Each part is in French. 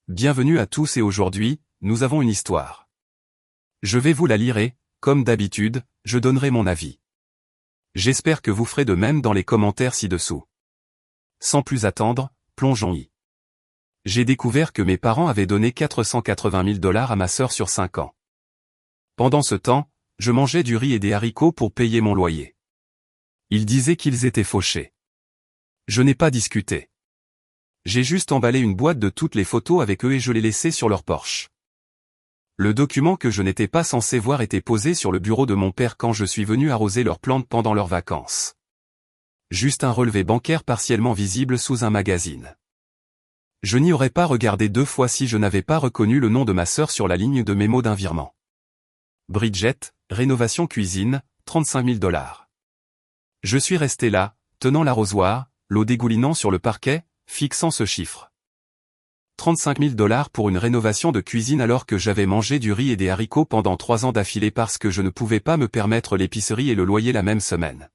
Bienvenue à tous et aujourd'hui, nous avons une histoire. Je vais vous la lire et, comme d'habitude, je donnerai mon avis. J'espère que vous ferez de même dans les commentaires ci-dessous. Sans plus attendre, plongeons-y. J'ai découvert que mes parents avaient donné 480 000 $ à ma sœur sur 5 ans. Pendant ce temps, je mangeais du riz et des haricots pour payer mon loyer. Ils disaient qu'ils étaient fauchés. Je n'ai pas discuté. J'ai juste emballé une boîte de toutes les photos avec eux et je les laissais sur leur Porsche. Le document que je n'étais pas censé voir était posé sur le bureau de mon père quand je suis venu arroser leurs plantes pendant leurs vacances. Juste un relevé bancaire partiellement visible sous un magazine. Je n'y aurais pas regardé 2 fois si je n'avais pas reconnu le nom de ma sœur sur la ligne de mémo d'un virement. Bridget, rénovation cuisine, 35 000 $. Je suis resté là, tenant l'arrosoir, l'eau dégoulinant sur le parquet, fixant ce chiffre. 35 000 $ pour une rénovation de cuisine alors que j'avais mangé du riz et des haricots pendant 3 ans d'affilée parce que je ne pouvais pas me permettre l'épicerie et le loyer la même semaine.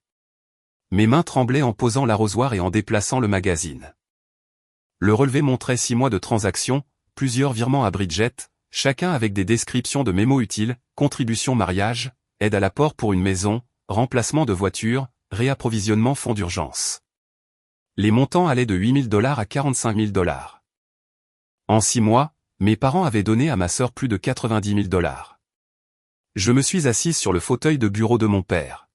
Mes mains tremblaient en posant l'arrosoir et en déplaçant le magazine. Le relevé montrait 6 mois de transactions, plusieurs virements à Bridget, chacun avec des descriptions de mémos utiles, contribution mariage, aide à l'apport pour une maison, remplacement de voiture, réapprovisionnement fonds d'urgence. Les montants allaient de 8 000 $ à 45 000 $. En 6 mois, mes parents avaient donné à ma sœur plus de 90 000 $. Je me suis assise sur le fauteuil de bureau de mon père.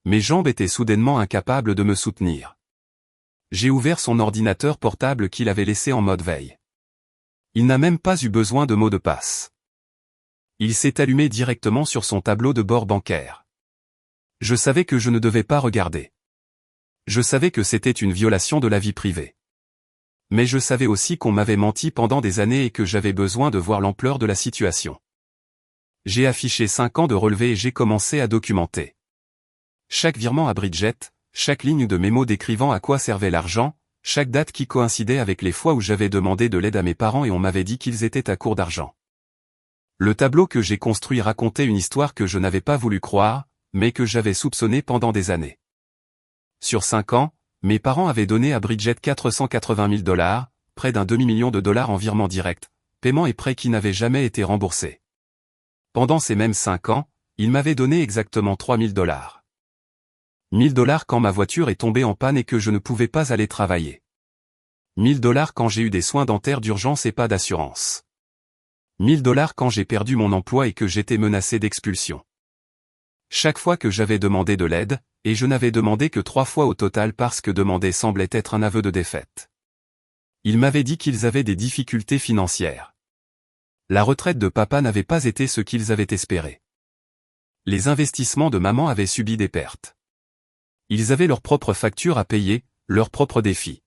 Mes jambes étaient soudainement incapables de me soutenir. J'ai ouvert son ordinateur portable qu'il avait laissé en mode veille. Il n'a même pas eu besoin de mot de passe. Il s'est allumé directement sur son tableau de bord bancaire. Je savais que je ne devais pas regarder. Je savais que c'était une violation de la vie privée. Mais je savais aussi qu'on m'avait menti pendant des années et que j'avais besoin de voir l'ampleur de la situation. J'ai affiché 5 ans de relevé et j'ai commencé à documenter. Chaque virement à Bridget, chaque ligne de mémo décrivant à quoi servait l'argent, chaque date qui coïncidait avec les fois où j'avais demandé de l'aide à mes parents et on m'avait dit qu'ils étaient à court d'argent. Le tableau que j'ai construit racontait une histoire que je n'avais pas voulu croire, mais que j'avais soupçonnée pendant des années. Sur 5 ans, mes parents avaient donné à Bridget 480 000 $, près d'un demi-million de dollars en virements directs, paiements et prêts qui n'avaient jamais été remboursés. Pendant ces mêmes 5 ans, ils m'avaient donné exactement 3 000 $. 1 000 $ quand ma voiture est tombée en panne et que je ne pouvais pas aller travailler. 1 000 $ quand j'ai eu des soins dentaires d'urgence et pas d'assurance. 1 000 $ quand j'ai perdu mon emploi et que j'étais menacé d'expulsion. Chaque fois que j'avais demandé de l'aide, et je n'avais demandé que 3 fois au total parce que demander semblait être un aveu de défaite. Ils m'avaient dit qu'ils avaient des difficultés financières. La retraite de papa n'avait pas été ce qu'ils avaient espéré. Les investissements de maman avaient subi des pertes. Ils avaient leurs propres factures à payer, leurs propres défis.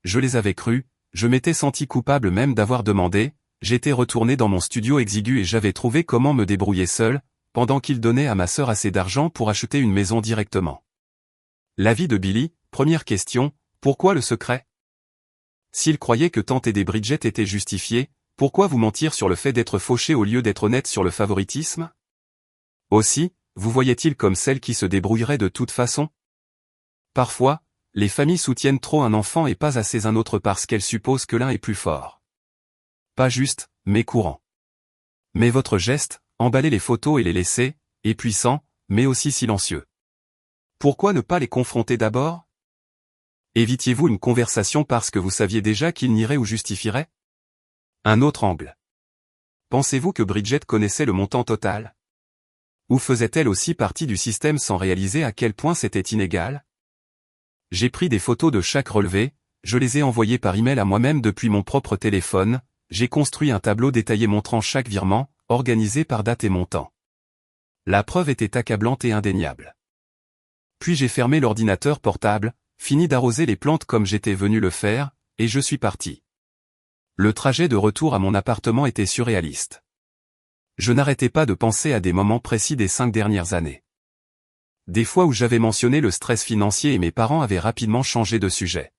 Je les avais crus, je m'étais senti coupable même d'avoir demandé, j'étais retourné dans mon studio exigu et j'avais trouvé comment me débrouiller seul, pendant qu'il donnait à ma sœur assez d'argent pour acheter une maison directement. L'avis de Billy, première question, pourquoi le secret? S'il croyait que tenter des Bridget était justifié, pourquoi vous mentir sur le fait d'être fauché au lieu d'être honnête sur le favoritisme? Aussi, vous voyait-il comme celle qui se débrouillerait de toute façon? Parfois, les familles soutiennent trop un enfant et pas assez un autre parce qu'elles supposent que l'un est plus fort. Pas juste, mais courant. Mais votre geste, emballer les photos et les laisser, est puissant, mais aussi silencieux. Pourquoi ne pas les confronter d'abord? Évitiez-vous une conversation parce que vous saviez déjà qu'il nierait ou justifierait? Un autre angle. Pensez-vous que Bridget connaissait le montant total? Ou faisait-elle aussi partie du système sans réaliser à quel point c'était inégal? J'ai pris des photos de chaque relevé, je les ai envoyées par email à moi-même depuis mon propre téléphone, j'ai construit un tableau détaillé montrant chaque virement, organisé par date et montant. La preuve était accablante et indéniable. Puis j'ai fermé l'ordinateur portable, fini d'arroser les plantes comme j'étais venu le faire, et je suis parti. Le trajet de retour à mon appartement était surréaliste. Je n'arrêtais pas de penser à des moments précis des 5 dernières années. Des fois où j'avais mentionné le stress financier et mes parents avaient rapidement changé de sujet.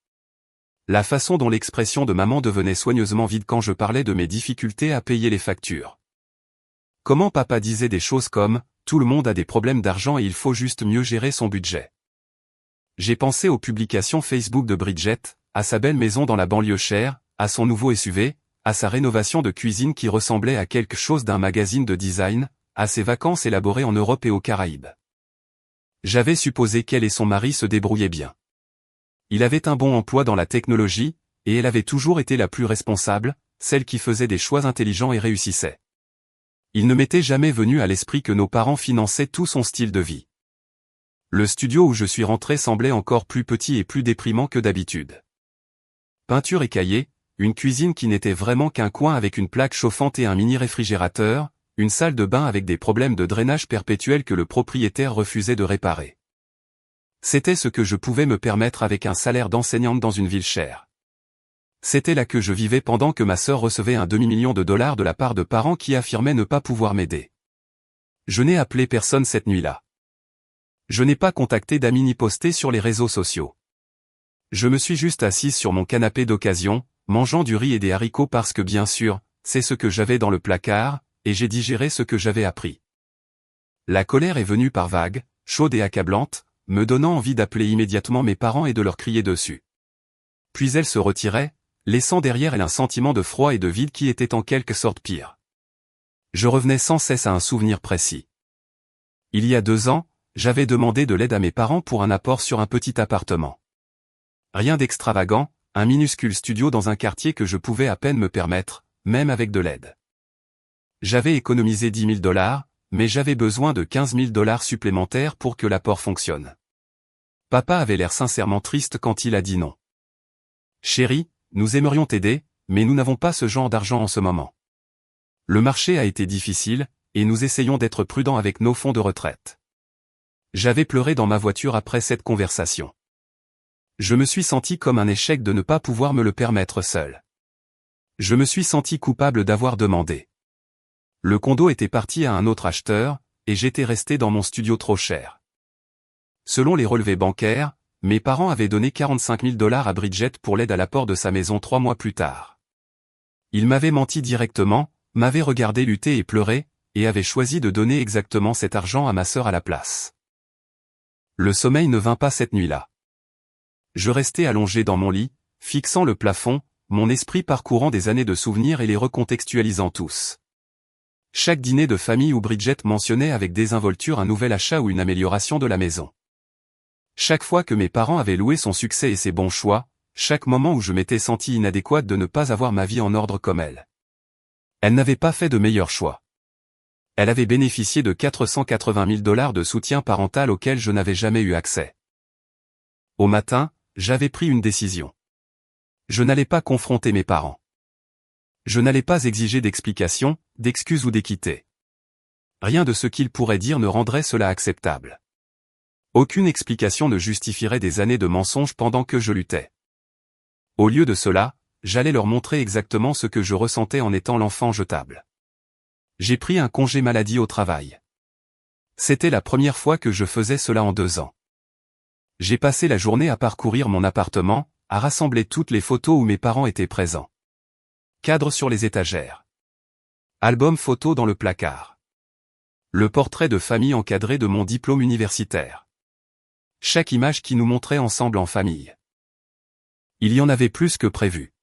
La façon dont l'expression de maman devenait soigneusement vide quand je parlais de mes difficultés à payer les factures. Comment papa disait des choses comme « Tout le monde a des problèmes d'argent et il faut juste mieux gérer son budget ». J'ai pensé aux publications Facebook de Bridget, à sa belle maison dans la banlieue chère, à son nouveau SUV, à sa rénovation de cuisine qui ressemblait à quelque chose d'un magazine de design, à ses vacances élaborées en Europe et aux Caraïbes. J'avais supposé qu'elle et son mari se débrouillaient bien. Il avait un bon emploi dans la technologie, et elle avait toujours été la plus responsable, celle qui faisait des choix intelligents et réussissait. Il ne m'était jamais venu à l'esprit que nos parents finançaient tout son style de vie. Le studio où je suis rentré semblait encore plus petit et plus déprimant que d'habitude. Peinture écaillée, une cuisine qui n'était vraiment qu'un coin avec une plaque chauffante et un mini-réfrigérateur, une salle de bain avec des problèmes de drainage perpétuel que le propriétaire refusait de réparer. C'était ce que je pouvais me permettre avec un salaire d'enseignante dans une ville chère. C'était là que je vivais pendant que ma sœur recevait un demi-million de dollars de la part de parents qui affirmaient ne pas pouvoir m'aider. Je n'ai appelé personne cette nuit-là. Je n'ai pas contacté d'amis ni posté sur les réseaux sociaux. Je me suis juste assise sur mon canapé d'occasion, mangeant du riz et des haricots parce que bien sûr, c'est ce que j'avais dans le placard, et j'ai digéré ce que j'avais appris. La colère est venue par vagues, chaude et accablante, me donnant envie d'appeler immédiatement mes parents et de leur crier dessus. Puis elle se retirait, laissant derrière elle un sentiment de froid et de vide qui était en quelque sorte pire. Je revenais sans cesse à un souvenir précis. Il y a 2 ans, j'avais demandé de l'aide à mes parents pour un apport sur un petit appartement. Rien d'extravagant, un minuscule studio dans un quartier que je pouvais à peine me permettre, même avec de l'aide. J'avais économisé 10 000 dollars, mais j'avais besoin de 15 000 dollars supplémentaires pour que l'apport fonctionne. Papa avait l'air sincèrement triste quand il a dit non. Chérie, nous aimerions t'aider, mais nous n'avons pas ce genre d'argent en ce moment. Le marché a été difficile, et nous essayons d'être prudents avec nos fonds de retraite. J'avais pleuré dans ma voiture après cette conversation. Je me suis senti comme un échec de ne pas pouvoir me le permettre seul. Je me suis senti coupable d'avoir demandé. Le condo était parti à un autre acheteur, et j'étais resté dans mon studio trop cher. Selon les relevés bancaires, mes parents avaient donné 45 000 dollars à Bridget pour l'aide à l'apport de sa maison 3 mois plus tard. Ils m'avaient menti directement, m'avaient regardé lutter et pleurer, et avaient choisi de donner exactement cet argent à ma sœur à la place. Le sommeil ne vint pas cette nuit-là. Je restais allongé dans mon lit, fixant le plafond, mon esprit parcourant des années de souvenirs et les recontextualisant tous. Chaque dîner de famille où Bridget mentionnait avec désinvolture un nouvel achat ou une amélioration de la maison. Chaque fois que mes parents avaient loué son succès et ses bons choix, chaque moment où je m'étais senti inadéquate de ne pas avoir ma vie en ordre comme elle. Elle n'avait pas fait de meilleurs choix. Elle avait bénéficié de 480 000 dollars de soutien parental auquel je n'avais jamais eu accès. Au matin, j'avais pris une décision. Je n'allais pas confronter mes parents. Je n'allais pas exiger d'explications, d'excuses ou d'équité. Rien de ce qu'ils pourraient dire ne rendrait cela acceptable. Aucune explication ne justifierait des années de mensonges pendant que je luttais. Au lieu de cela, j'allais leur montrer exactement ce que je ressentais en étant l'enfant jetable. J'ai pris un congé maladie au travail. C'était la première fois que je faisais cela en 2 ans. J'ai passé la journée à parcourir mon appartement, à rassembler toutes les photos où mes parents étaient présents. Cadres sur les étagères. Album photo dans le placard. Le portrait de famille encadré de mon diplôme universitaire. Chaque image qui nous montrait ensemble en famille. Il y en avait plus que prévu.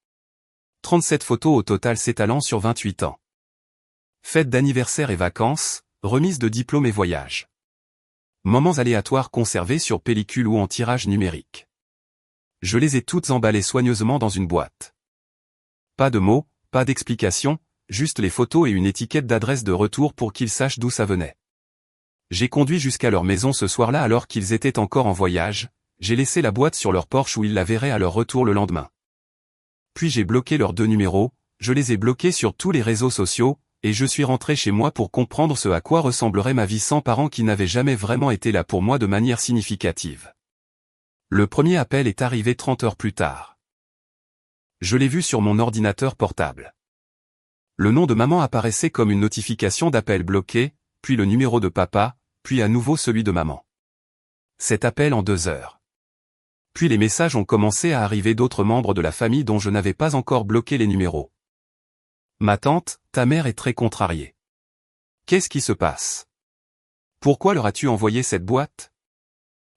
37 photos au total s'étalant sur 28 ans. Fêtes d'anniversaire et vacances, remise de diplômes et voyages. Moments aléatoires conservés sur pellicule ou en tirage numérique. Je les ai toutes emballées soigneusement dans une boîte. Pas de mots, pas d'explications, juste les photos et une étiquette d'adresse de retour pour qu'ils sachent d'où ça venait. J'ai conduit jusqu'à leur maison ce soir-là alors qu'ils étaient encore en voyage, j'ai laissé la boîte sur leur porche où ils la verraient à leur retour le lendemain. Puis j'ai bloqué leurs 2 numéros, je les ai bloqués sur tous les réseaux sociaux, et je suis rentré chez moi pour comprendre ce à quoi ressemblerait ma vie sans parents qui n'avaient jamais vraiment été là pour moi de manière significative. Le premier appel est arrivé 30 heures plus tard. Je l'ai vu sur mon ordinateur portable. Le nom de maman apparaissait comme une notification d'appel bloqué, puis le numéro de papa, puis à nouveau celui de maman. Cet appel en 2 heures. Puis les messages ont commencé à arriver d'autres membres de la famille dont je n'avais pas encore bloqué les numéros. Ma tante, ta mère est très contrariée. Qu'est-ce qui se passe? Pourquoi leur as-tu envoyé cette boîte?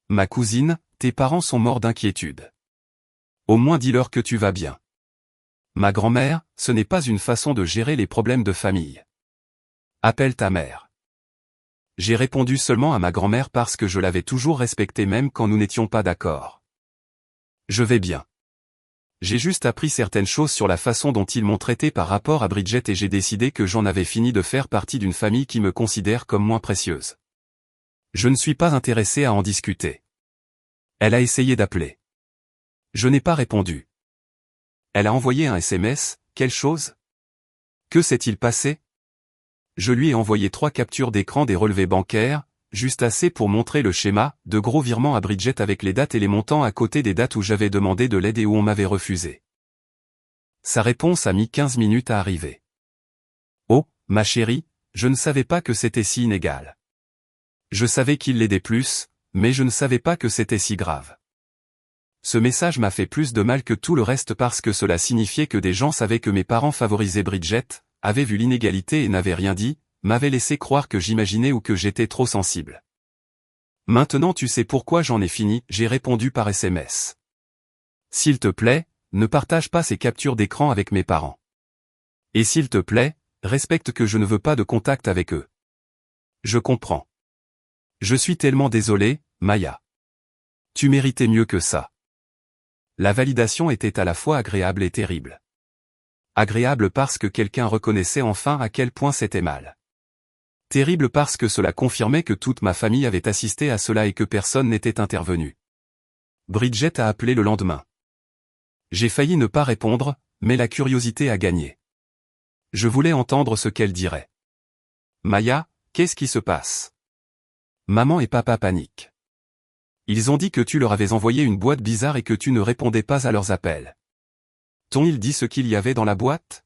Ma cousine, tes parents sont morts d'inquiétude. Au moins dis-leur que tu vas bien. Ma grand-mère, ce n'est pas une façon de gérer les problèmes de famille. Appelle ta mère. J'ai répondu seulement à ma grand-mère parce que je l'avais toujours respectée même quand nous n'étions pas d'accord. Je vais bien. J'ai juste appris certaines choses sur la façon dont ils m'ont traité par rapport à Bridget et j'ai décidé que j'en avais fini de faire partie d'une famille qui me considère comme moins précieuse. Je ne suis pas intéressé à en discuter. Elle a essayé d'appeler. Je n'ai pas répondu. Elle a envoyé un SMS, quelle chose? Que s'est-il passé? Je lui ai envoyé 3 captures d'écran des relevés bancaires, juste assez pour montrer le schéma, de gros virements à Bridget avec les dates et les montants à côté des dates où j'avais demandé de l'aide et où on m'avait refusé. Sa réponse a mis 15 minutes à arriver. Oh, ma chérie, je ne savais pas que c'était si inégal. Je savais qu'il l'aidait plus, mais je ne savais pas que c'était si grave. Ce message m'a fait plus de mal que tout le reste parce que cela signifiait que des gens savaient que mes parents favorisaient Bridget, avaient vu l'inégalité et n'avaient rien dit, m'avaient laissé croire que j'imaginais ou que j'étais trop sensible. Maintenant tu sais pourquoi j'en ai fini, j'ai répondu par SMS. S'il te plaît, ne partage pas ces captures d'écran avec mes parents. Et s'il te plaît, respecte que je ne veux pas de contact avec eux. Je comprends. Je suis tellement désolé, Maya. Tu méritais mieux que ça. La validation était à la fois agréable et terrible. Agréable parce que quelqu'un reconnaissait enfin à quel point c'était mal. Terrible parce que cela confirmait que toute ma famille avait assisté à cela et que personne n'était intervenu. Bridget a appelé le lendemain. J'ai failli ne pas répondre, mais la curiosité a gagné. Je voulais entendre ce qu'elle dirait. Maya, qu'est-ce qui se passe? Maman et papa paniquent. Ils ont dit que tu leur avais envoyé une boîte bizarre et que tu ne répondais pas à leurs appels. T'ont-ils dit ce qu'il y avait dans la boîte?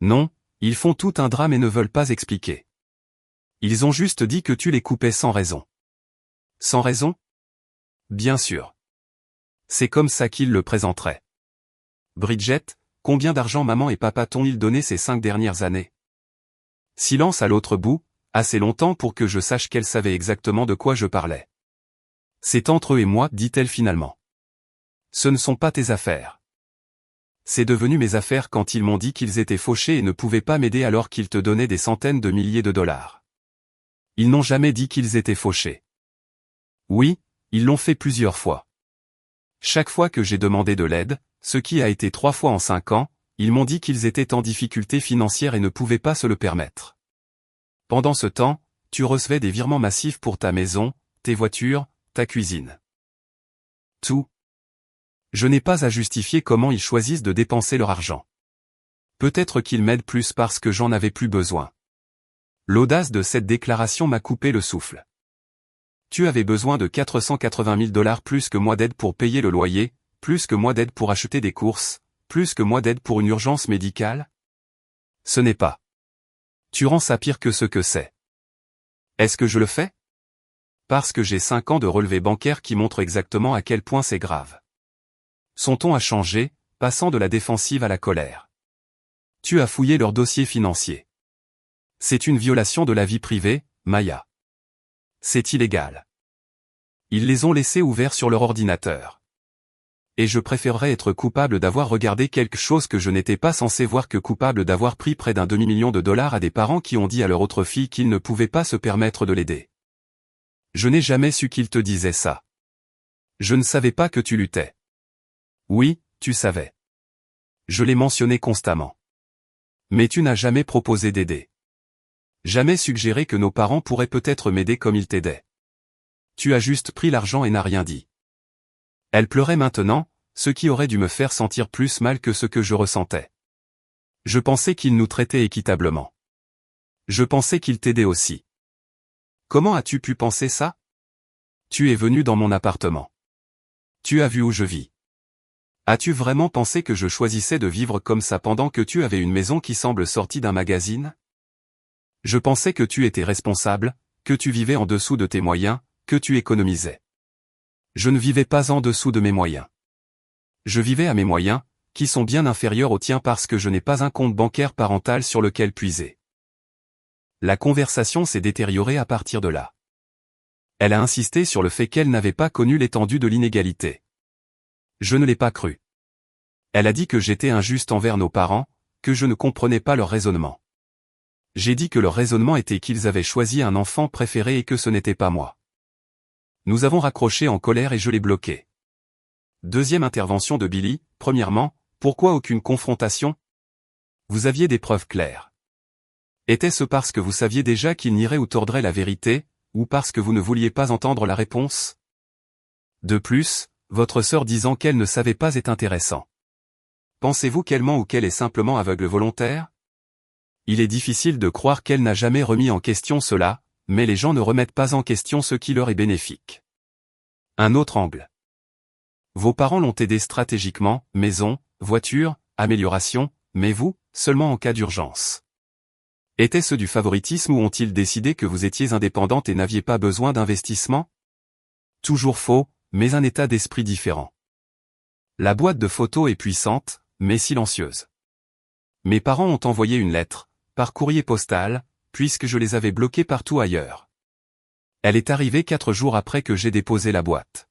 Non, ils font tout un drame et ne veulent pas expliquer. Ils ont juste dit que tu les coupais sans raison. Sans raison? Bien sûr. C'est comme ça qu'ils le présenteraient. Bridget, combien d'argent maman et papa t'ont-ils donné ces 5 dernières années? Silence à l'autre bout, assez longtemps pour que je sache qu'elle savait exactement de quoi je parlais. C'est entre eux et moi, dit-elle finalement. Ce ne sont pas tes affaires. C'est devenu mes affaires quand ils m'ont dit qu'ils étaient fauchés et ne pouvaient pas m'aider alors qu'ils te donnaient des centaines de milliers de dollars. Ils n'ont jamais dit qu'ils étaient fauchés. Oui, ils l'ont fait plusieurs fois. Chaque fois que j'ai demandé de l'aide, ce qui a été 3 fois en 5 ans, ils m'ont dit qu'ils étaient en difficulté financière et ne pouvaient pas se le permettre. Pendant ce temps, tu recevais des virements massifs pour ta maison, tes voitures, ta cuisine. Tout. Je n'ai pas à justifier comment ils choisissent de dépenser leur argent. Peut-être qu'ils m'aident plus parce que j'en avais plus besoin. L'audace de cette déclaration m'a coupé le souffle. Tu avais besoin de 480 000 dollars plus que moi d'aide pour payer le loyer, plus que moi d'aide pour acheter des courses, plus que moi d'aide pour une urgence médicale? Ce n'est pas. Tu rends ça pire que ce que c'est. Est-ce que je le fais? Parce que j'ai 5 ans de relevés bancaires qui montrent exactement à quel point c'est grave. Son ton a changé, passant de la défensive à la colère. Tu as fouillé leur dossier financier. C'est une violation de la vie privée, Maya. C'est illégal. Ils les ont laissés ouverts sur leur ordinateur. Et je préférerais être coupable d'avoir regardé quelque chose que je n'étais pas censé voir que coupable d'avoir pris près d'un demi-million de dollars à des parents qui ont dit à leur autre fille qu'ils ne pouvaient pas se permettre de l'aider. Je n'ai jamais su qu'ils te disaient ça. Je ne savais pas que tu luttais. Oui, tu savais. Je l'ai mentionné constamment. Mais tu n'as jamais proposé d'aider. Jamais suggéré que nos parents pourraient peut-être m'aider comme ils t'aidaient. Tu as juste pris l'argent et n'as rien dit. Elle pleurait maintenant, ce qui aurait dû me faire sentir plus mal que ce que je ressentais. Je pensais qu'ils nous traitaient équitablement. Je pensais qu'ils t'aidaient aussi. Comment as-tu pu penser ça? Tu es venu dans mon appartement. Tu as vu où je vis. As-tu vraiment pensé que je choisissais de vivre comme ça pendant que tu avais une maison qui semble sortie d'un magazine? Je pensais que tu étais responsable, que tu vivais en dessous de tes moyens, que tu économisais. Je ne vivais pas en dessous de mes moyens. Je vivais à mes moyens, qui sont bien inférieurs aux tiens parce que je n'ai pas un compte bancaire parental sur lequel puiser. La conversation s'est détériorée à partir de là. Elle a insisté sur le fait qu'elle n'avait pas connu l'étendue de l'inégalité. Je ne l'ai pas cru. Elle a dit que j'étais injuste envers nos parents, que je ne comprenais pas leur raisonnement. J'ai dit que leur raisonnement était qu'ils avaient choisi un enfant préféré et que ce n'était pas moi. Nous avons raccroché en colère et je l'ai bloqué. Deuxième intervention de Billy. Premièrement, pourquoi aucune confrontation? Vous aviez des preuves claires. Était-ce parce que vous saviez déjà qu'il nierait ou tordrait la vérité, ou parce que vous ne vouliez pas entendre la réponse? De plus, votre sœur disant qu'elle ne savait pas est intéressant. Pensez-vous qu'elle ment ou qu'elle est simplement aveugle volontaire? Il est difficile de croire qu'elle n'a jamais remis en question cela, mais les gens ne remettent pas en question ce qui leur est bénéfique. Un autre angle. Vos parents l'ont aidé stratégiquement, maison, voiture, amélioration, mais vous, seulement en cas d'urgence. Était-ce du favoritisme ou ont-ils décidé que vous étiez indépendante et n'aviez pas besoin d'investissement? Toujours faux, mais un état d'esprit différent. La boîte de photos est puissante, mais silencieuse. Mes parents ont envoyé une lettre, par courrier postal, puisque je les avais bloqués partout ailleurs. Elle est arrivée 4 jours après que j'ai déposé la boîte.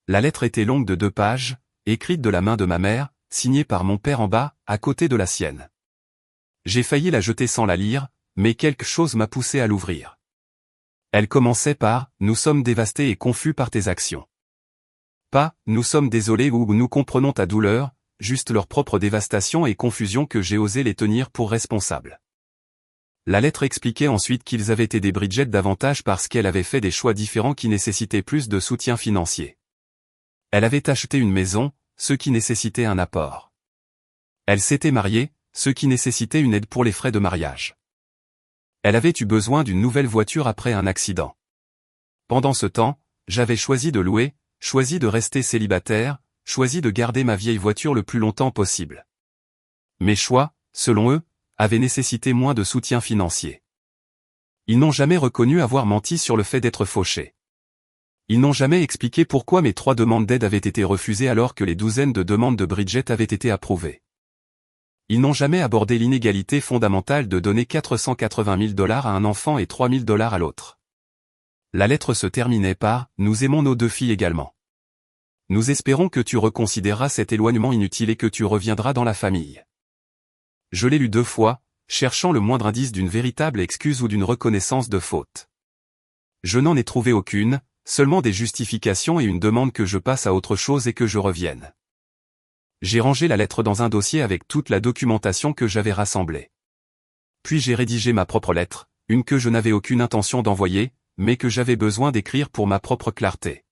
La lettre était longue de 2 pages, écrite de la main de ma mère, signée par mon père en bas, à côté de la sienne. J'ai failli la jeter sans la lire, mais quelque chose m'a poussé à l'ouvrir. Elle commençait par « Nous sommes dévastés et confus par tes actions ». Pas « Nous sommes désolés » ou « Nous comprenons ta douleur », juste leur propre dévastation et confusion que j'ai osé les tenir pour responsables. La lettre expliquait ensuite qu'ils avaient aidé Bridget davantage parce qu'elle avait fait des choix différents qui nécessitaient plus de soutien financier. Elle avait acheté une maison, ce qui nécessitait un apport. Elle s'était mariée, ce qui nécessitait une aide pour les frais de mariage. Elle avait eu besoin d'une nouvelle voiture après un accident. Pendant ce temps, j'avais choisi de louer, choisi de rester célibataire, choisi de garder ma vieille voiture le plus longtemps possible. Mes choix, selon eux, avaient nécessité moins de soutien financier. Ils n'ont jamais reconnu avoir menti sur le fait d'être fauché. Ils n'ont jamais expliqué pourquoi mes 3 demandes d'aide avaient été refusées alors que les douzaines de demandes de Bridget avaient été approuvées. Ils n'ont jamais abordé l'inégalité fondamentale de donner 480 000 $ à un enfant et 3 000 $ à l'autre. La lettre se terminait par « Nous aimons nos 2 filles également. Nous espérons que tu reconsidéreras cet éloignement inutile et que tu reviendras dans la famille. » Je l'ai lu 2 fois, cherchant le moindre indice d'une véritable excuse ou d'une reconnaissance de faute. Je n'en ai trouvé aucune, seulement des justifications et une demande que je passe à autre chose et que je revienne. J'ai rangé la lettre dans un dossier avec toute la documentation que j'avais rassemblée. Puis j'ai rédigé ma propre lettre, une que je n'avais aucune intention d'envoyer, mais que j'avais besoin d'écrire pour ma propre clarté.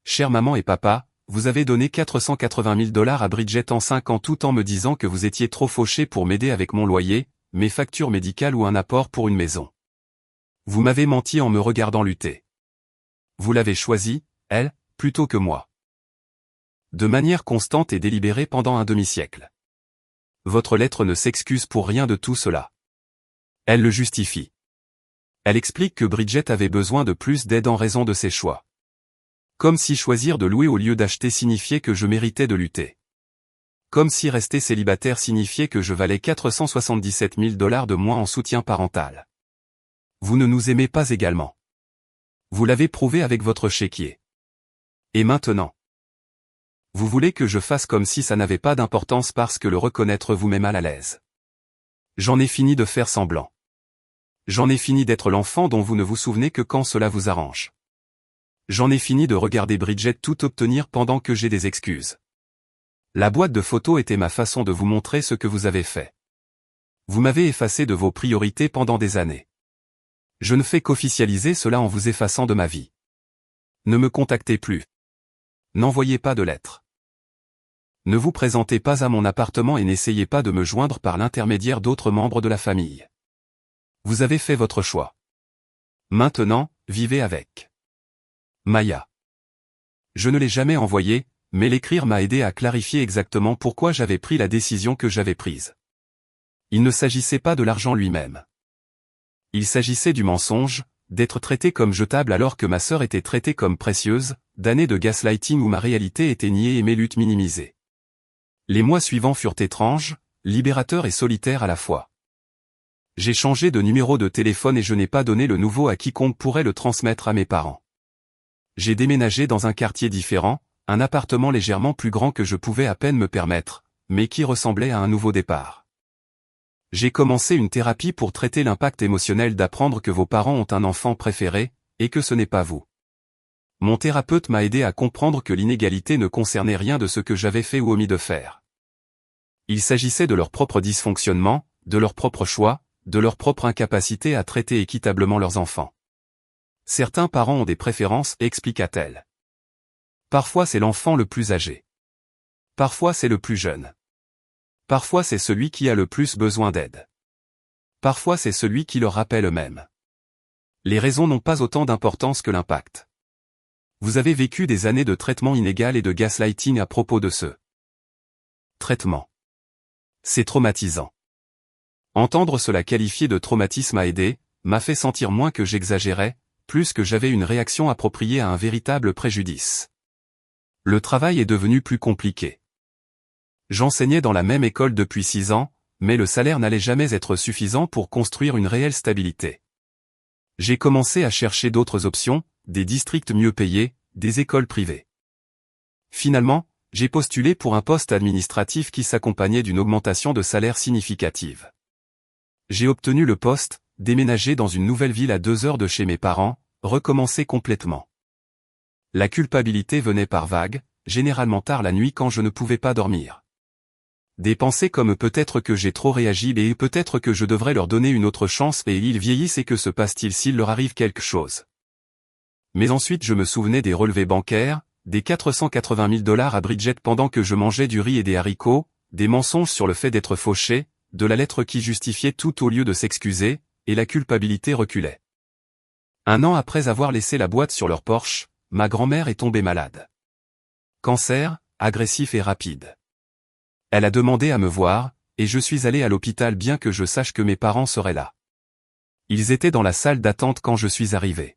Chère maman et papa, vous avez donné 480 000 $ à Bridget en 5 ans tout en me disant que vous étiez trop fauché pour m'aider avec mon loyer, mes factures médicales ou un apport pour une maison. Vous m'avez menti en me regardant lutter. Vous l'avez choisi, elle, plutôt que moi. De manière constante et délibérée pendant un demi-siècle. Votre lettre ne s'excuse pour rien de tout cela. Elle le justifie. Elle explique que Bridget avait besoin de plus d'aide en raison de ses choix. Comme si choisir de louer au lieu d'acheter signifiait que je méritais de lutter. Comme si rester célibataire signifiait que je valais 477 000 $ de moins en soutien parental. Vous ne nous aimez pas également. Vous l'avez prouvé avec votre chéquier. Et maintenant? Vous voulez que je fasse comme si ça n'avait pas d'importance parce que le reconnaître vous met mal à l'aise. J'en ai fini de faire semblant. J'en ai fini d'être l'enfant dont vous ne vous souvenez que quand cela vous arrange. J'en ai fini de regarder Bridget tout obtenir pendant que j'ai des excuses. La boîte de photos était ma façon de vous montrer ce que vous avez fait. Vous m'avez effacé de vos priorités pendant des années. Je ne fais qu'officialiser cela en vous effaçant de ma vie. Ne me contactez plus. N'envoyez pas de lettres. Ne vous présentez pas à mon appartement et n'essayez pas de me joindre par l'intermédiaire d'autres membres de la famille. Vous avez fait votre choix. Maintenant, vivez avec. Maya. Je ne l'ai jamais envoyé, mais l'écrire m'a aidé à clarifier exactement pourquoi j'avais pris la décision que j'avais prise. Il ne s'agissait pas de l'argent lui-même. Il s'agissait du mensonge, d'être traité comme jetable alors que ma sœur était traitée comme précieuse, d'années de gaslighting où ma réalité était niée et mes luttes minimisées. Les mois suivants furent étranges, libérateurs et solitaires à la fois. J'ai changé de numéro de téléphone et je n'ai pas donné le nouveau à quiconque pourrait le transmettre à mes parents. J'ai déménagé dans un quartier différent, un appartement légèrement plus grand que je pouvais à peine me permettre, mais qui ressemblait à un nouveau départ. J'ai commencé une thérapie pour traiter l'impact émotionnel d'apprendre que vos parents ont un enfant préféré, et que ce n'est pas vous. Mon thérapeute m'a aidé à comprendre que l'inégalité ne concernait rien de ce que j'avais fait ou omis de faire. Il s'agissait de leur propre dysfonctionnement, de leur propre choix, de leur propre incapacité à traiter équitablement leurs enfants. Certains parents ont des préférences, expliqua-t-elle. Parfois c'est l'enfant le plus âgé. Parfois c'est le plus jeune. Parfois c'est celui qui a le plus besoin d'aide. Parfois c'est celui qui leur rappelle eux-mêmes. Les raisons n'ont pas autant d'importance que l'impact. Vous avez vécu des années de traitement inégal et de gaslighting à propos de ce traitement. C'est traumatisant. Entendre cela qualifié de traumatisme a aidé, m'a fait sentir moins que j'exagérais, plus que j'avais une réaction appropriée à un véritable préjudice. Le travail est devenu plus compliqué. J'enseignais dans la même école depuis 6 ans, mais le salaire n'allait jamais être suffisant pour construire une réelle stabilité. J'ai commencé à chercher d'autres options, des districts mieux payés, des écoles privées. Finalement, j'ai postulé pour un poste administratif qui s'accompagnait d'une augmentation de salaire significative. J'ai obtenu le poste, déménagé dans une nouvelle ville à 2 heures de chez mes parents, recommencer complètement. La culpabilité venait par vagues, généralement tard la nuit quand je ne pouvais pas dormir. Des pensées comme peut-être que j'ai trop réagi et peut-être que je devrais leur donner une autre chance et ils vieillissent et que se passe-t-il s'il leur arrive quelque chose. Mais ensuite je me souvenais des relevés bancaires, des 480 000 $ à Bridget pendant que je mangeais du riz et des haricots, des mensonges sur le fait d'être fauché, de la lettre qui justifiait tout au lieu de s'excuser, et la culpabilité reculait. 1 an après avoir laissé la boîte sur leur porche, ma grand-mère est tombée malade. Cancer, agressif et rapide. Elle a demandé à me voir, et je suis allé à l'hôpital bien que je sache que mes parents seraient là. Ils étaient dans la salle d'attente quand je suis arrivé.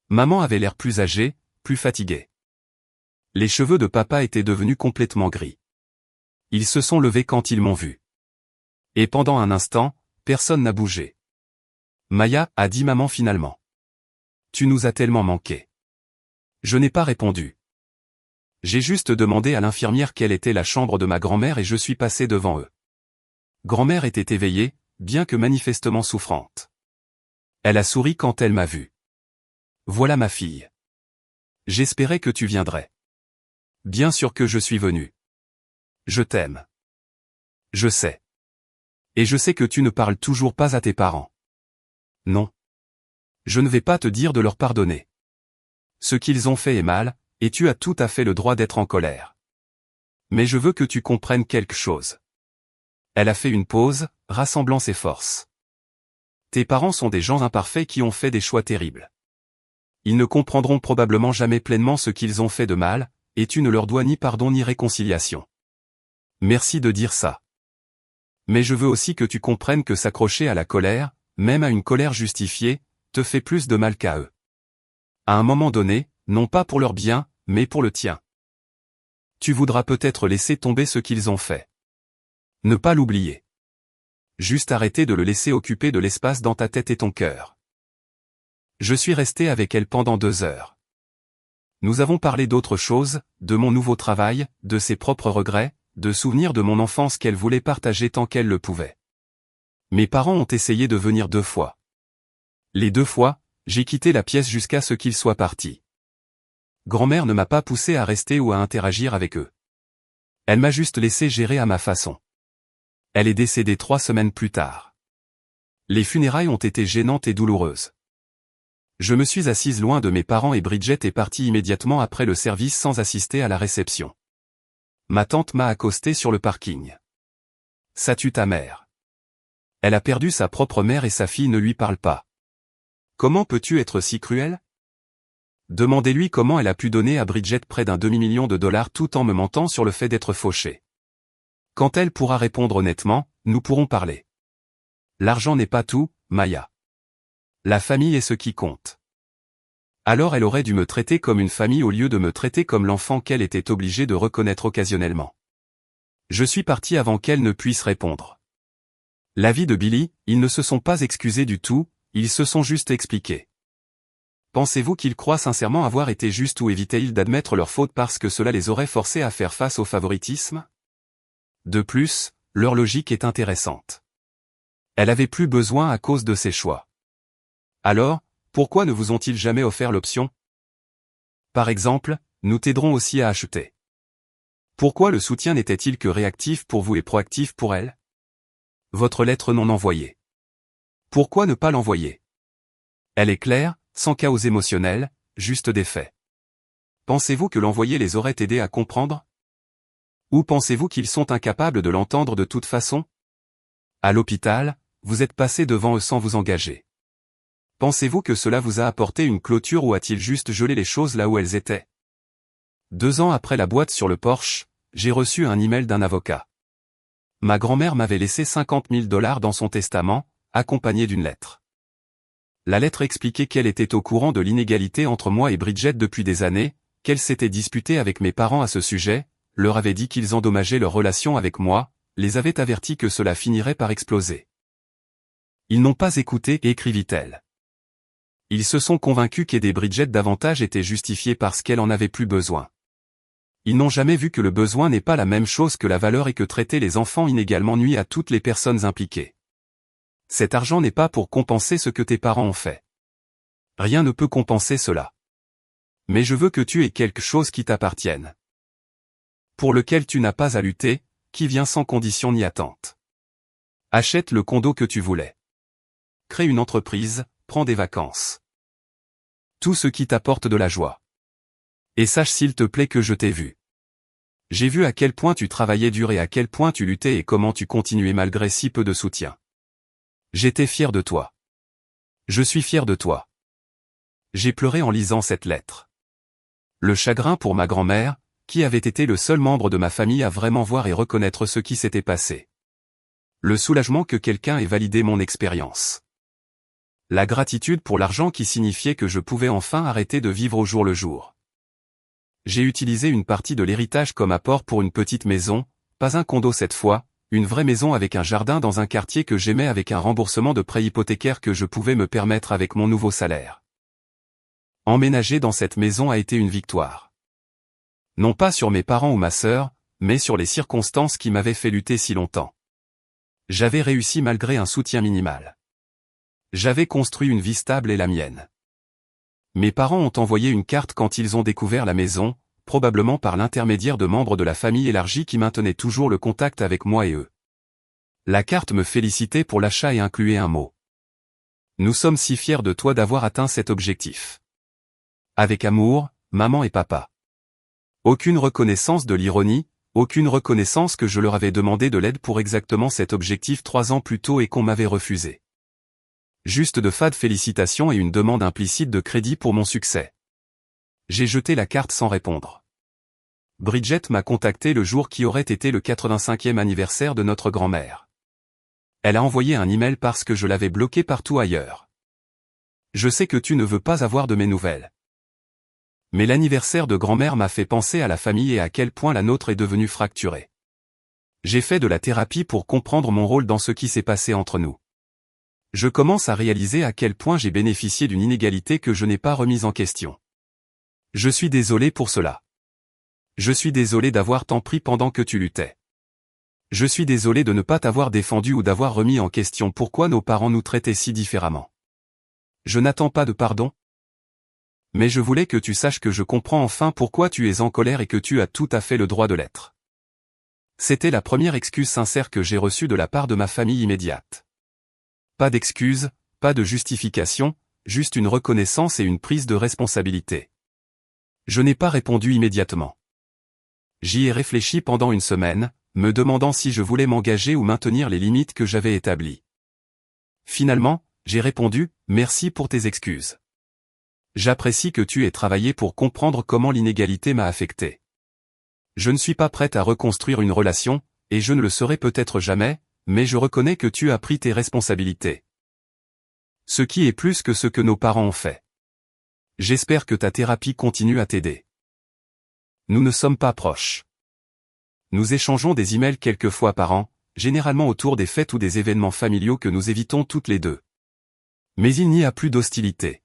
Maman avait l'air plus âgée, plus fatiguée. Les cheveux de papa étaient devenus complètement gris. Ils se sont levés quand ils m'ont vu. Et pendant un instant, personne n'a bougé. Maya, a dit maman finalement. Tu nous as tellement manqué. Je n'ai pas répondu. J'ai juste demandé à l'infirmière quelle était la chambre de ma grand-mère et je suis passé devant eux. Grand-mère était éveillée, bien que manifestement souffrante. Elle a souri quand elle m'a vu. Voilà ma fille. J'espérais que tu viendrais. Bien sûr que je suis venu. Je t'aime. Je sais. Et je sais que tu ne parles toujours pas à tes parents. Non. Je ne vais pas te dire de leur pardonner. Ce qu'ils ont fait est mal, et tu as tout à fait le droit d'être en colère. Mais je veux que tu comprennes quelque chose. Elle a fait une pause, rassemblant ses forces. Tes parents sont des gens imparfaits qui ont fait des choix terribles. Ils ne comprendront probablement jamais pleinement ce qu'ils ont fait de mal, et tu ne leur dois ni pardon ni réconciliation. Merci de dire ça. Mais je veux aussi que tu comprennes que s'accrocher à la colère, même à une colère justifiée, te fait plus de mal qu'à eux. À un moment donné, non pas pour leur bien, mais pour le tien. Tu voudras peut-être laisser tomber ce qu'ils ont fait. Ne pas l'oublier. Juste arrêter de le laisser occuper de l'espace dans ta tête et ton cœur. Je suis resté avec elle pendant 2 heures. Nous avons parlé d'autres choses, de mon nouveau travail, de ses propres regrets, de souvenirs de mon enfance qu'elle voulait partager tant qu'elle le pouvait. Mes parents ont essayé de venir 2 fois. Les 2 fois, j'ai quitté la pièce jusqu'à ce qu'ils soient partis. Grand-mère ne m'a pas poussé à rester ou à interagir avec eux. Elle m'a juste laissé gérer à ma façon. Elle est décédée 3 semaines plus tard. Les funérailles ont été gênantes et douloureuses. Je me suis assise loin de mes parents et Bridget est partie immédiatement après le service sans assister à la réception. Ma tante m'a accosté sur le parking. Ça tue ta mère. Elle a perdu sa propre mère et sa fille ne lui parle pas. Comment peux-tu être si cruel? Demandez-lui comment elle a pu donner à Bridget près d'un demi-million de dollars tout en me mentant sur le fait d'être fauchée. Quand elle pourra répondre honnêtement, nous pourrons parler. L'argent n'est pas tout, Maya. La famille est ce qui compte. Alors elle aurait dû me traiter comme une famille au lieu de me traiter comme l'enfant qu'elle était obligée de reconnaître occasionnellement. Je suis parti avant qu'elle ne puisse répondre. La vie de Billy, ils ne se sont pas excusés du tout, ils se sont juste expliqués. Pensez-vous qu'ils croient sincèrement avoir été justes ou évitaient-ils d'admettre leur faute parce que cela les aurait forcés à faire face au favoritisme? De plus, leur logique est intéressante. Elle avait plus besoin à cause de ses choix. Alors, pourquoi ne vous ont-ils jamais offert l'option? Par exemple, nous t'aiderons aussi à acheter. Pourquoi le soutien n'était-il que réactif pour vous et proactif pour elle? Votre lettre non envoyée. Pourquoi ne pas l'envoyer? Elle est claire, sans chaos émotionnel, juste des faits. Pensez-vous que l'envoyer les aurait aidés à comprendre? Ou pensez-vous qu'ils sont incapables de l'entendre de toute façon? À l'hôpital, vous êtes passé devant eux sans vous engager. Pensez-vous que cela vous a apporté une clôture ou a-t-il juste gelé les choses là où elles étaient? 2 ans après la boîte sur le porche, j'ai reçu un email d'un avocat. Ma grand-mère m'avait laissé $50 000 dans son testament, accompagné d'une lettre. La lettre expliquait qu'elle était au courant de l'inégalité entre moi et Bridget depuis des années, qu'elle s'était disputée avec mes parents à ce sujet, leur avait dit qu'ils endommageaient leur relation avec moi, les avait avertis que cela finirait par exploser. Ils n'ont pas écouté, écrivit-elle. Ils se sont convaincus qu'aider Bridget davantage était justifié parce qu'elle en avait plus besoin. Ils n'ont jamais vu que le besoin n'est pas la même chose que la valeur et que traiter les enfants inégalement nuit à toutes les personnes impliquées. Cet argent n'est pas pour compenser ce que tes parents ont fait. Rien ne peut compenser cela. Mais je veux que tu aies quelque chose qui t'appartienne. Pour lequel tu n'as pas à lutter, qui vient sans condition ni attente. Achète le condo que tu voulais. Crée une entreprise, prends des vacances. Tout ce qui t'apporte de la joie. Et sache s'il te plaît que je t'ai vu. J'ai vu à quel point tu travaillais dur et à quel point tu luttais et comment tu continuais malgré si peu de soutien. J'étais fier de toi. Je suis fier de toi. J'ai pleuré en lisant cette lettre. Le chagrin pour ma grand-mère, qui avait été le seul membre de ma famille à vraiment voir et reconnaître ce qui s'était passé. Le soulagement que quelqu'un ait validé mon expérience. La gratitude pour l'argent qui signifiait que je pouvais enfin arrêter de vivre au jour le jour. J'ai utilisé une partie de l'héritage comme apport pour une petite maison, pas un condo cette fois, une vraie maison avec un jardin dans un quartier que j'aimais avec un remboursement de prêt hypothécaire que je pouvais me permettre avec mon nouveau salaire. Emménager dans cette maison a été une victoire. Non pas sur mes parents ou ma sœur, mais sur les circonstances qui m'avaient fait lutter si longtemps. J'avais réussi malgré un soutien minimal. J'avais construit une vie stable et la mienne. Mes parents ont envoyé une carte quand ils ont découvert la maison, probablement par l'intermédiaire de membres de la famille élargie qui maintenaient toujours le contact avec moi et eux. La carte me félicitait pour l'achat et incluait un mot. Nous sommes si fiers de toi d'avoir atteint cet objectif. Avec amour, maman et papa. Aucune reconnaissance de l'ironie, aucune reconnaissance que je leur avais demandé de l'aide pour exactement cet objectif 3 ans plus tôt et qu'on m'avait refusé. Juste de fades félicitations et une demande implicite de crédit pour mon succès. J'ai jeté la carte sans répondre. Bridget m'a contacté le jour qui aurait été le 85e anniversaire de notre grand-mère. Elle a envoyé un email parce que je l'avais bloqué partout ailleurs. Je sais que tu ne veux pas avoir de mes nouvelles. Mais l'anniversaire de grand-mère m'a fait penser à la famille et à quel point la nôtre est devenue fracturée. J'ai fait de la thérapie pour comprendre mon rôle dans ce qui s'est passé entre nous. Je commence à réaliser à quel point j'ai bénéficié d'une inégalité que je n'ai pas remise en question. Je suis désolé pour cela. Je suis désolé d'avoir tant pris pendant que tu luttais. Je suis désolé de ne pas t'avoir défendu ou d'avoir remis en question pourquoi nos parents nous traitaient si différemment. Je n'attends pas de pardon. Mais je voulais que tu saches que je comprends enfin pourquoi tu es en colère et que tu as tout à fait le droit de l'être. C'était la première excuse sincère que j'ai reçue de la part de ma famille immédiate. Pas d'excuse, pas de justification, juste une reconnaissance et une prise de responsabilité. Je n'ai pas répondu immédiatement. J'y ai réfléchi pendant une semaine, me demandant si je voulais m'engager ou maintenir les limites que j'avais établies. Finalement, j'ai répondu, merci pour tes excuses. J'apprécie que tu aies travaillé pour comprendre comment l'inégalité m'a affecté. Je ne suis pas prête à reconstruire une relation, et je ne le serai peut-être jamais, mais je reconnais que tu as pris tes responsabilités. Ce qui est plus que ce que nos parents ont fait. J'espère que ta thérapie continue à t'aider. Nous ne sommes pas proches. Nous échangeons des emails quelques fois par an, généralement autour des fêtes ou des événements familiaux que nous évitons toutes les deux. Mais il n'y a plus d'hostilité.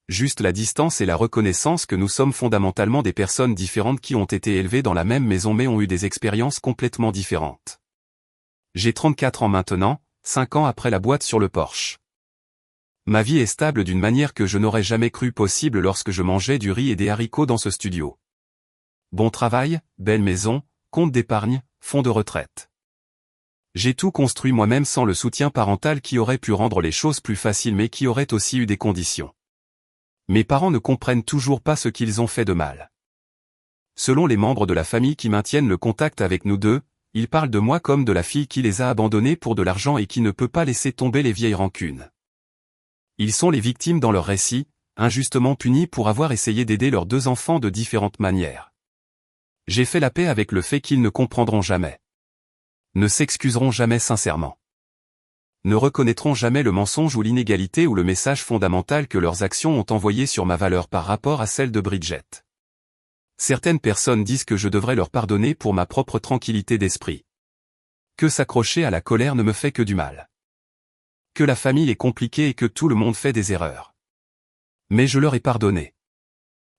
Juste la distance et la reconnaissance que nous sommes fondamentalement des personnes différentes qui ont été élevées dans la même maison mais ont eu des expériences complètement différentes. J'ai 34 ans maintenant, 5 ans après la boîte sur le porche. Ma vie est stable d'une manière que je n'aurais jamais cru possible lorsque je mangeais du riz et des haricots dans ce studio. Bon travail, belle maison, compte d'épargne, fonds de retraite. J'ai tout construit moi-même sans le soutien parental qui aurait pu rendre les choses plus faciles mais qui aurait aussi eu des conditions. Mes parents ne comprennent toujours pas ce qu'ils ont fait de mal. Selon les membres de la famille qui maintiennent le contact avec nous deux, ils parlent de moi comme de la fille qui les a abandonnés pour de l'argent et qui ne peut pas laisser tomber les vieilles rancunes. Ils sont les victimes dans leur récit, injustement punis pour avoir essayé d'aider leurs 2 enfants de différentes manières. J'ai fait la paix avec le fait qu'ils ne comprendront jamais. Ne s'excuseront jamais sincèrement. Ne reconnaîtront jamais le mensonge ou l'inégalité ou le message fondamental que leurs actions ont envoyé sur ma valeur par rapport à celle de Bridget. Certaines personnes disent que je devrais leur pardonner pour ma propre tranquillité d'esprit. Que s'accrocher à la colère ne me fait que du mal. Que la famille est compliquée et que tout le monde fait des erreurs. Mais je leur ai pardonné.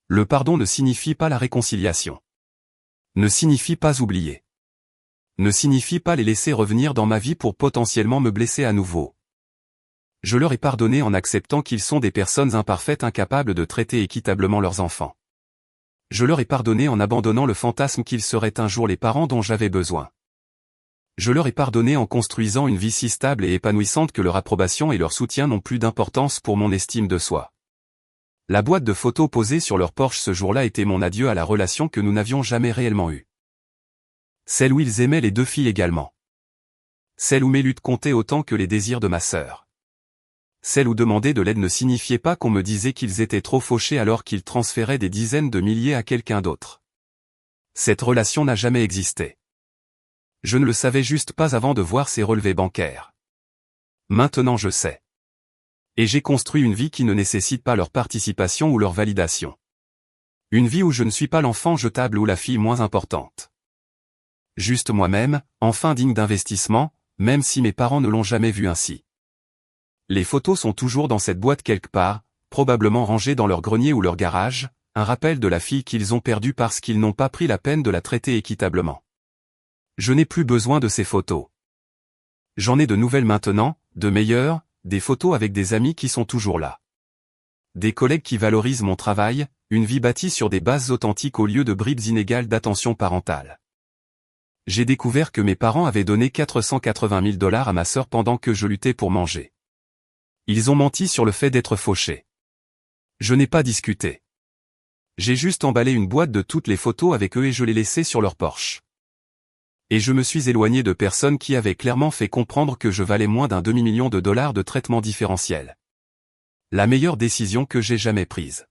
Le pardon ne signifie pas la réconciliation. Ne signifie pas oublier. Ne signifie pas les laisser revenir dans ma vie pour potentiellement me blesser à nouveau. Je leur ai pardonné en acceptant qu'ils sont des personnes imparfaites incapables de traiter équitablement leurs enfants. Je leur ai pardonné en abandonnant le fantasme qu'ils seraient un jour les parents dont j'avais besoin. Je leur ai pardonné en construisant une vie si stable et épanouissante que leur approbation et leur soutien n'ont plus d'importance pour mon estime de soi. La boîte de photos posée sur leur Porsche ce jour-là était mon adieu à la relation que nous n'avions jamais réellement eue. Celle où ils aimaient les 2 filles également. Celle où mes luttes comptaient autant que les désirs de ma sœur. Celle où demander de l'aide ne signifiait pas qu'on me disait qu'ils étaient trop fauchés alors qu'ils transféraient des dizaines de milliers à quelqu'un d'autre. Cette relation n'a jamais existé. Je ne le savais juste pas avant de voir ces relevés bancaires. Maintenant je sais. Et j'ai construit une vie qui ne nécessite pas leur participation ou leur validation. Une vie où je ne suis pas l'enfant jetable ou la fille moins importante. Juste moi-même, enfin digne d'investissement, même si mes parents ne l'ont jamais vu ainsi. Les photos sont toujours dans cette boîte quelque part, probablement rangées dans leur grenier ou leur garage, un rappel de la fille qu'ils ont perdue parce qu'ils n'ont pas pris la peine de la traiter équitablement. Je n'ai plus besoin de ces photos. J'en ai de nouvelles maintenant, de meilleures, des photos avec des amis qui sont toujours là. Des collègues qui valorisent mon travail, une vie bâtie sur des bases authentiques au lieu de bribes inégales d'attention parentale. J'ai découvert que mes parents avaient donné 480 000 $ à ma sœur pendant que je luttais pour manger. Ils ont menti sur le fait d'être fauchés. Je n'ai pas discuté. J'ai juste emballé une boîte de toutes les photos avec eux et je les laissais sur leur Porsche. Et je me suis éloigné de personnes qui avaient clairement fait comprendre que je valais moins d'un $2 million de traitement différentiel. La meilleure décision que j'ai jamais prise.